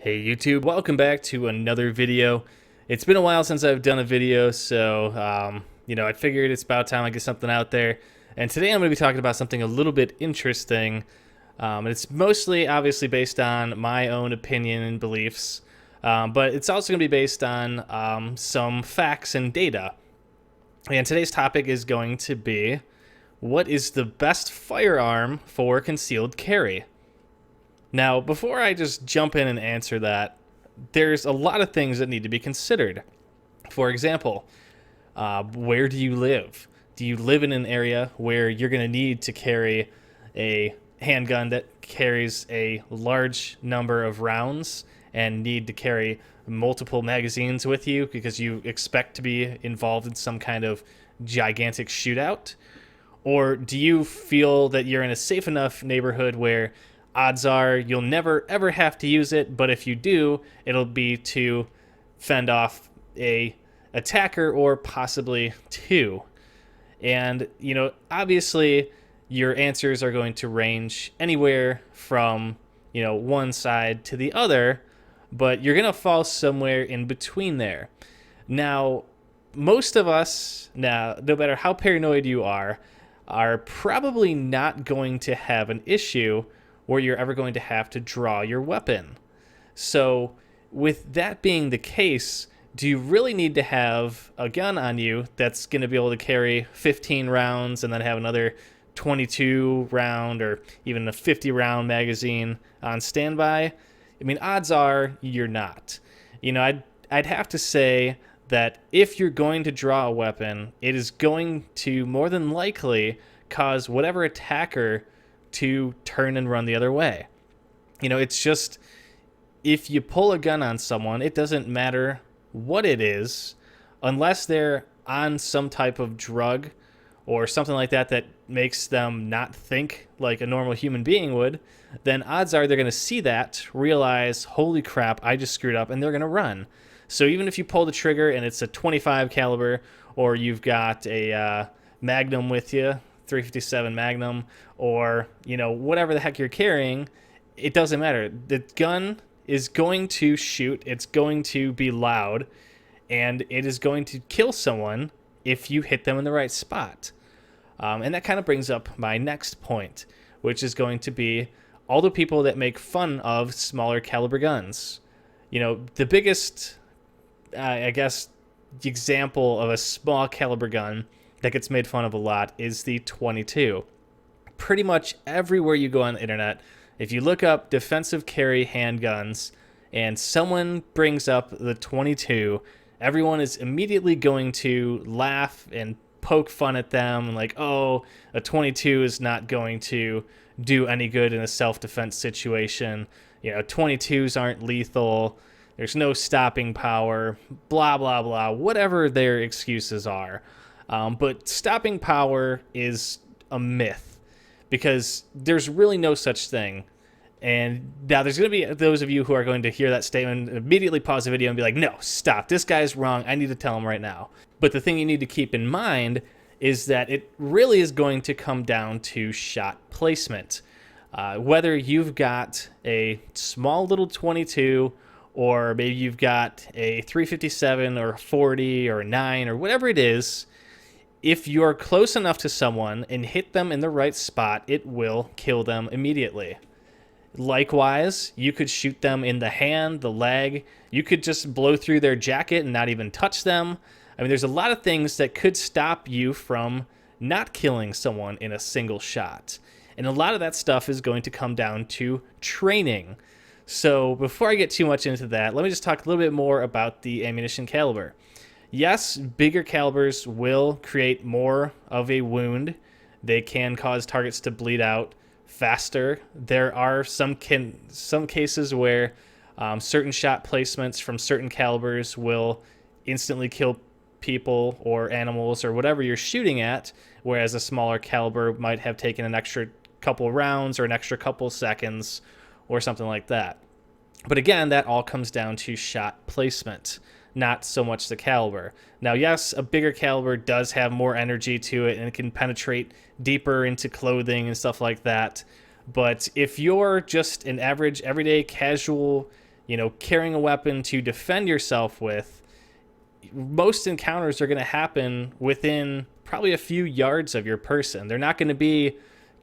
Hey YouTube, welcome back to another video. It's been a while since I've done a video, so I figured it's about time I get something out there. And today I'm going to be talking about something a little bit interesting. And it's mostly obviously based on my own opinion and beliefs, but it's also going to be based on some facts and data. And today's topic is going to be, what is the best firearm for concealed carry? Now, before I just jump in and answer that, there's a lot of things that need to be considered. For example, where do you live? Do you live in an area where you're going to need to carry a handgun that carries a large number of rounds and need to carry multiple magazines with you because you expect to be involved in some kind of gigantic shootout? Or do you feel that you're in a safe enough neighborhood where odds are you'll never ever have to use it, but if you do, it'll be to fend off a attacker or possibly two? And, obviously your answers are going to range anywhere from, one side to the other, but you're going to fall somewhere in between there. Now, most of us, now, no matter how paranoid you are probably not going to have an issue where you're ever going to have to draw your weapon. So with that being the case, do you really need to have a gun on you that's going to be able to carry 15 rounds and then have another 22 round or even a 50 round magazine on standby? I mean, odds are you're not. I'd have to say that if you're going to draw a weapon, it is going to more than likely cause whatever attacker to turn and run the other way. It's just, if you pull a gun on someone, it doesn't matter what it is, unless they're on some type of drug or something like that that makes them not think like a normal human being would, then odds are they're going to see that, realize, holy crap, I just screwed up, and they're going to run. So even if you pull the trigger and it's a 25 caliber, or you've got a Magnum with you, 357 Magnum, or whatever the heck you're carrying, it doesn't matter. The gun is going to shoot, it's going to be loud, and it is going to kill someone if you hit them in the right spot. And that kind of brings up my next point, which is going to be all the people that make fun of smaller caliber guns. The biggest example of a small caliber gun that gets made fun of a lot is the 22. Pretty much everywhere you go on the internet, if you look up defensive carry handguns and someone brings up the 22, everyone is immediately going to laugh and poke fun at them, like, oh, a 22 is not going to do any good in a self-defense situation. 22s aren't lethal. There's no stopping power, blah, blah, blah, whatever their excuses are. But stopping power is a myth, because there's really no such thing. And now there's going to be those of you who are going to hear that statement, immediately pause the video and be like, no, stop, this guy's wrong, I need to tell him right now. But the thing you need to keep in mind is that it really is going to come down to shot placement. Whether you've got a small little 22, or maybe you've got a 357 or 40 or 9 or whatever it is, if you're close enough to someone and hit them in the right spot, it will kill them immediately. Likewise, you could shoot them in the hand, the leg. You could just blow through their jacket and not even touch them. I mean, there's a lot of things that could stop you from not killing someone in a single shot. And a lot of that stuff is going to come down to training. So before I get too much into that, let me just talk a little bit more about the ammunition caliber. Yes, bigger calibers will create more of a wound. They can cause targets to bleed out faster. There are some cases where certain shot placements from certain calibers will instantly kill people or animals or whatever you're shooting at, whereas a smaller caliber might have taken an extra couple rounds or an extra couple seconds or something like that. But again, that all comes down to shot placement, not so much the caliber. Now, yes, a bigger caliber does have more energy to it and it can penetrate deeper into clothing and stuff like that. But if you're just an average, everyday, casual carrying a weapon to defend yourself with, most encounters are going to happen within probably a few yards of your person. They're not going to be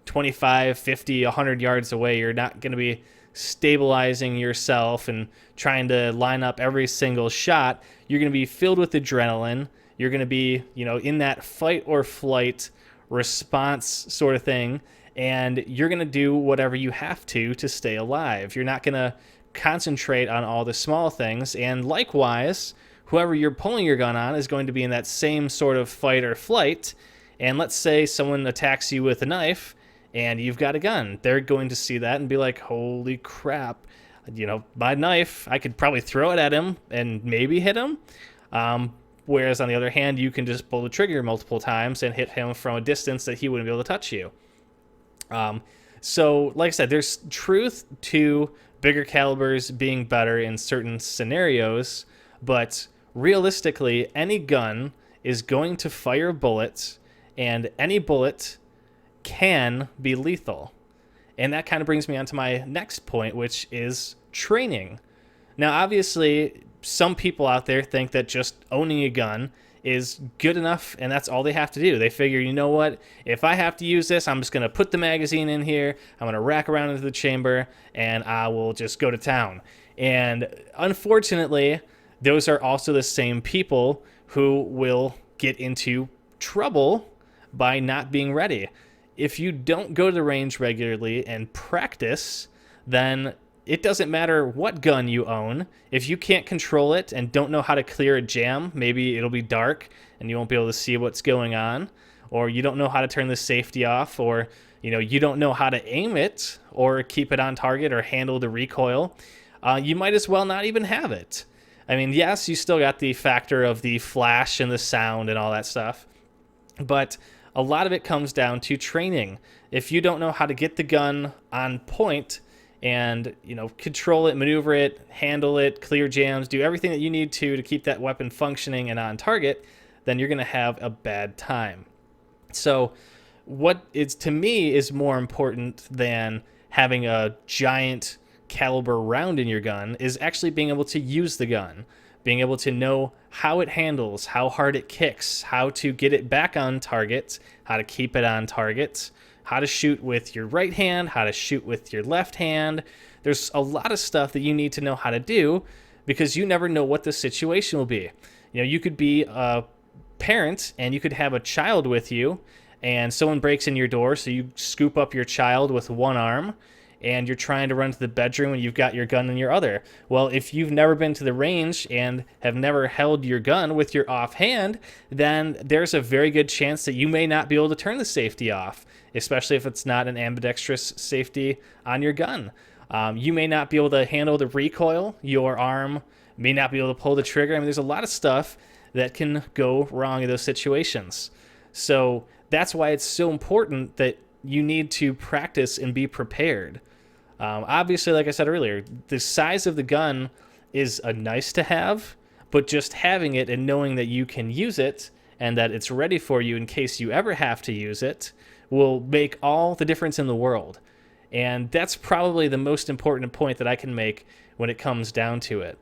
25, 50, 100 yards away. You're not going to be stabilizing yourself and trying to line up every single shot. You're going to be filled with adrenaline. You're going to be, in that fight or flight response sort of thing. And you're going to do whatever you have to stay alive. You're not going to concentrate on all the small things. And likewise, whoever you're pulling your gun on is going to be in that same sort of fight or flight. And let's say someone attacks you with a knife and you've got a gun. They're going to see that and be like, holy crap, my knife, I could probably throw it at him and maybe hit him. Whereas on the other hand, you can just pull the trigger multiple times and hit him from a distance that he wouldn't be able to touch you. So like I said, there's truth to bigger calibers being better in certain scenarios, but realistically, any gun is going to fire bullets, and any bullet can be lethal. And that kind of brings me on to my next point, which is training. Now, obviously, some people out there think that just owning a gun is good enough, and that's all they have to do. They figure, you know what, if I have to use this, I'm just going to put the magazine in here, I'm going to rack around into the chamber, and I will just go to town. And unfortunately, those are also the same people who will get into trouble by not being ready. If you don't go to the range regularly and practice, then it doesn't matter what gun you own. If you can't control it and don't know how to clear a jam, maybe it'll be dark and you won't be able to see what's going on, or you don't know how to turn the safety off, or you don't know how to aim it or keep it on target or handle the recoil, you might as well not even have it. I mean, yes, you still got the factor of the flash and the sound and all that stuff, but a lot of it comes down to training. If you don't know how to get the gun on point and, control it, maneuver it, handle it, clear jams, do everything that you need to keep that weapon functioning and on target, then you're going to have a bad time. So what is, to me, is more important than having a giant caliber round in your gun is actually being able to use the gun, being able to know how it handles, how hard it kicks, how to get it back on target, how to keep it on target, how to shoot with your right hand, how to shoot with your left hand. There's a lot of stuff that you need to know how to do because you never know what the situation will be. You could be a parent and you could have a child with you and someone breaks in your door, so you scoop up your child with one arm and you're trying to run to the bedroom and you've got your gun in your other. Well, if you've never been to the range and have never held your gun with your offhand, then there's a very good chance that you may not be able to turn the safety off, especially if it's not an ambidextrous safety on your gun. You may not be able to handle the recoil. Your arm may not be able to pull the trigger. I mean, there's a lot of stuff that can go wrong in those situations. So that's why it's so important that you need to practice and be prepared. Obviously, like I said earlier, the size of the gun is a nice to have, but just having it and knowing that you can use it and that it's ready for you in case you ever have to use it will make all the difference in the world. And that's probably the most important point that I can make when it comes down to it.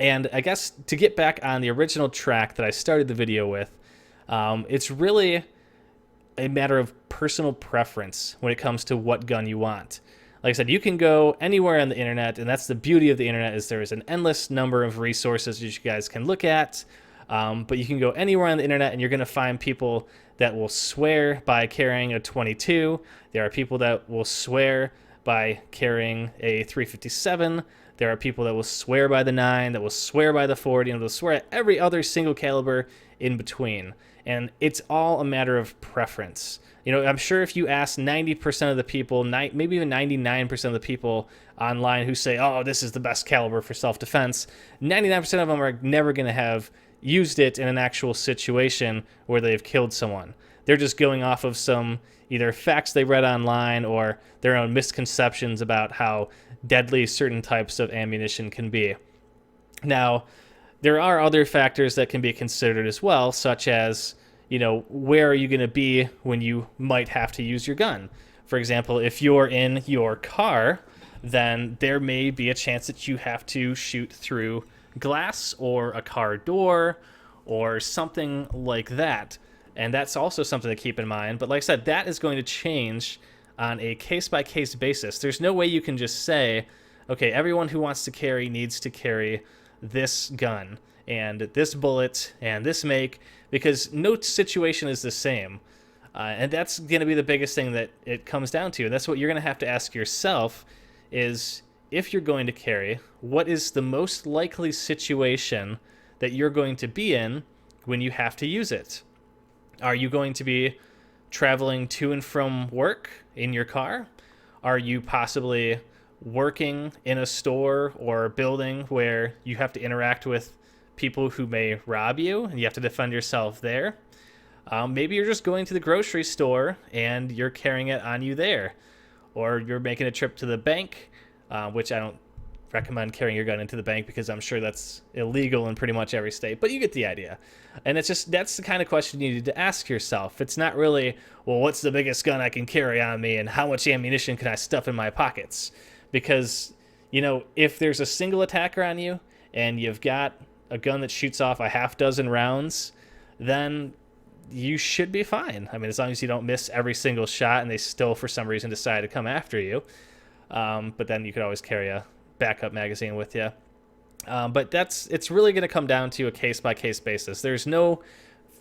And I guess to get back on the original track that I started the video with, it's really a matter of personal preference when it comes to what gun you want. Like I said, you can go anywhere on the internet, and that's the beauty of the internet, is there's an endless number of resources that you guys can look at. But you can go anywhere on the internet and you're going to find people that will swear by carrying a 22. There are people that will swear by carrying a 357. There are people that will swear by the 9, that will swear by the 40, and they'll swear at every other single caliber in between. And it's all a matter of preference. I'm sure if you ask 90% of the people, maybe even 99% of the people online who say, oh, this is the best caliber for self-defense, 99% of them are never going to have used it in an actual situation where they've killed someone. They're just going off of some either facts they read online or their own misconceptions about how deadly certain types of ammunition can be. Now, there are other factors that can be considered as well, such as, where are you going to be when you might have to use your gun? For example, if you're in your car, then there may be a chance that you have to shoot through glass or a car door or something like that. And that's also something to keep in mind. But like I said, that is going to change on a case-by-case basis. There's no way you can just say, okay, everyone who wants to carry needs to carry this gun and this bullet and this make, because no situation is the same. And that's going to be the biggest thing that it comes down to. And that's what you're going to have to ask yourself is, if you're going to carry, what is the most likely situation that you're going to be in when you have to use it? Are you going to be traveling to and from work in your car? Are you possibly working in a store or a building where you have to interact with people who may rob you and you have to defend yourself there? Maybe you're just going to the grocery store and you're carrying it on you there. Or you're making a trip to the bank, which I don't recommend carrying your gun into the bank because I'm sure that's illegal in pretty much every state, but you get the idea. And it's just, that's the kind of question you need to ask yourself. It's not really, well, what's the biggest gun I can carry on me and how much ammunition can I stuff in my pockets? Because, you know, if there's a single attacker on you and you've got a gun that shoots off a half dozen rounds, then you should be fine. I mean, as long as you don't miss every single shot and they still, for some reason, decide to come after you. But then you could always carry a backup magazine with you. But it's really going to come down to a case-by-case basis. There's no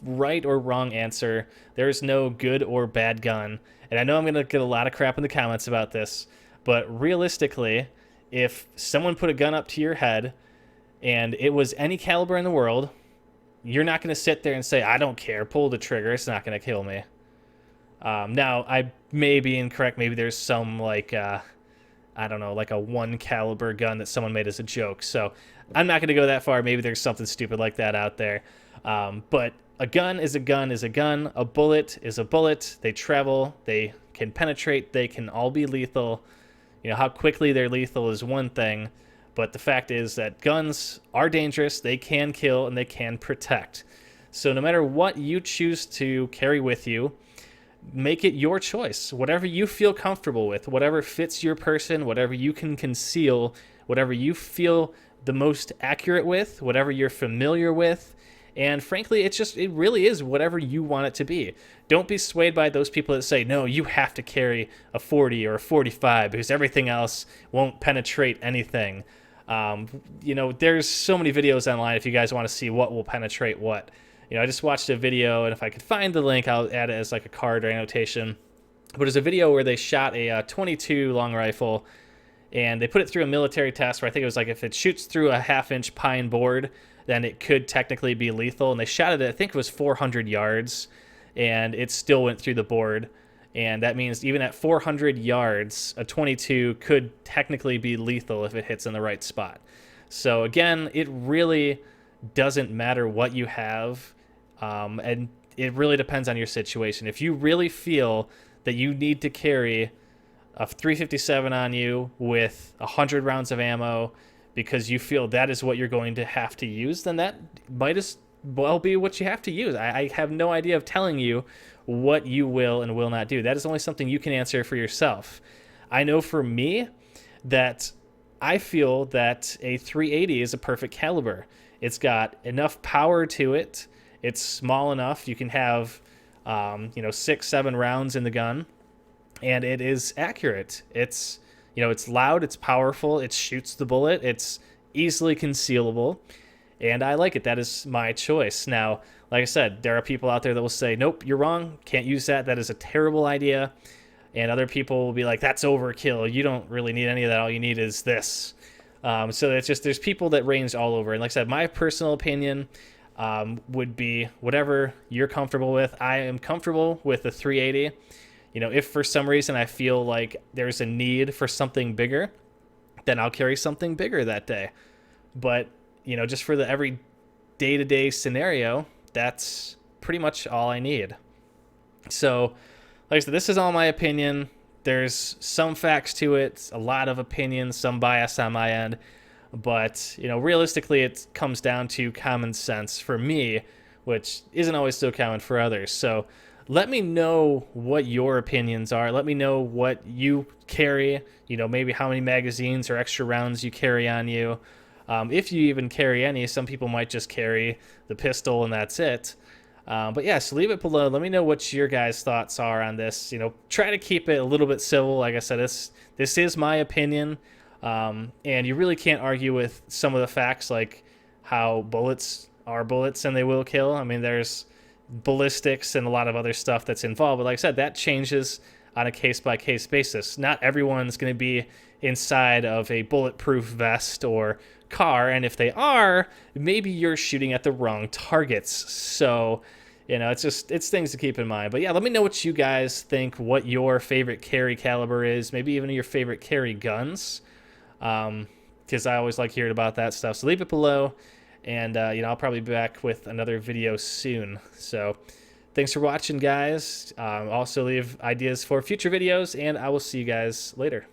right or wrong answer. There's no good or bad gun. And I know I'm going to get a lot of crap in the comments about this, but realistically, if someone put a gun up to your head and it was any caliber in the world, you're not going to sit there and say, I don't care, pull the trigger, it's not going to kill me. Now, I may be incorrect. Maybe there's some, like, I don't know, like a 1 caliber gun that someone made as a joke. So I'm not going to go that far. Maybe there's something stupid like that out there. But a gun is a gun is a gun. A bullet is a bullet. They travel. They can penetrate. They can all be lethal. You know, how quickly they're lethal is one thing. But the fact is that guns are dangerous. They can kill and they can protect. So no matter what you choose to carry with you, make it your choice. Whatever you feel comfortable with, whatever fits your person, whatever you can conceal, whatever you feel the most accurate with, whatever you're familiar with. And frankly, it really is whatever you want it to be. Don't be swayed by those people that say, no, you have to carry a 40 or a 45 because everything else won't penetrate anything. You know, there's so many videos online if you guys want to see what will penetrate what. You know, I just watched a video, and if I could find the link, I'll add it as like a card or annotation. But it's a video where they shot a 22 long rifle, and they put it through a military test where I think it was like if it shoots through a half-inch pine board, then it could technically be lethal. And they shot it at, I think it was 400 yards, and it still went through the board. And that means even at 400 yards, a 22 could technically be lethal if it hits in the right spot. So again, it really doesn't matter what you have. And it really depends on your situation. If you really feel that you need to carry a 357 on you with 100 rounds of ammo because you feel that is what you're going to have to use, then that might as well be what you have to use. I have no idea of telling you what you will and will not do. That is only something you can answer for yourself. I know for me that I feel that a 380 is a perfect caliber. It's got enough power to it. It's small enough. You can have, 6-7 rounds in the gun, and it is accurate. It's loud. It's powerful. It shoots the bullet. It's easily concealable, and I like it. That is my choice. Now, like I said, there are people out there that will say, nope, you're wrong. Can't use that. That is a terrible idea. And other people will be like, that's overkill. You don't really need any of that. All you need is this. So it's just, there's people that range all over. And like I said, my personal opinion would be whatever you're comfortable with. I am comfortable with the 380. You know, if for some reason I feel like there's a need for something bigger, then I'll carry something bigger that day. But, you know, just for the every day-to-day scenario, that's pretty much all I need. So, like I said, this is all my opinion. There's some facts to it, a lot of opinions, some bias on my end. But, you know, realistically, it comes down to common sense for me, which isn't always so common for others. So let me know what your opinions are. Let me know what you carry, maybe how many magazines or extra rounds you carry on you. If you even carry any. Some people might just carry the pistol and that's it. But yeah, so leave it below. Let me know what your guys' thoughts are on this. Try to keep it a little bit civil. Like I said, this is my opinion, and you really can't argue with some of the facts, like how bullets are bullets and they will kill. I mean, there's ballistics and a lot of other stuff that's involved. But like I said, that changes on a case-by-case basis. Not everyone's going to be inside of a bulletproof vest or car, and if they are, maybe you're shooting at the wrong targets. So it's things to keep in mind. But yeah, let me know what you guys think, what your favorite carry caliber is, maybe even your favorite carry guns, because I always like hearing about that stuff. So leave it below, and I'll probably be back with another video soon. So thanks for watching, guys. Also leave ideas for future videos, and I will see you guys later.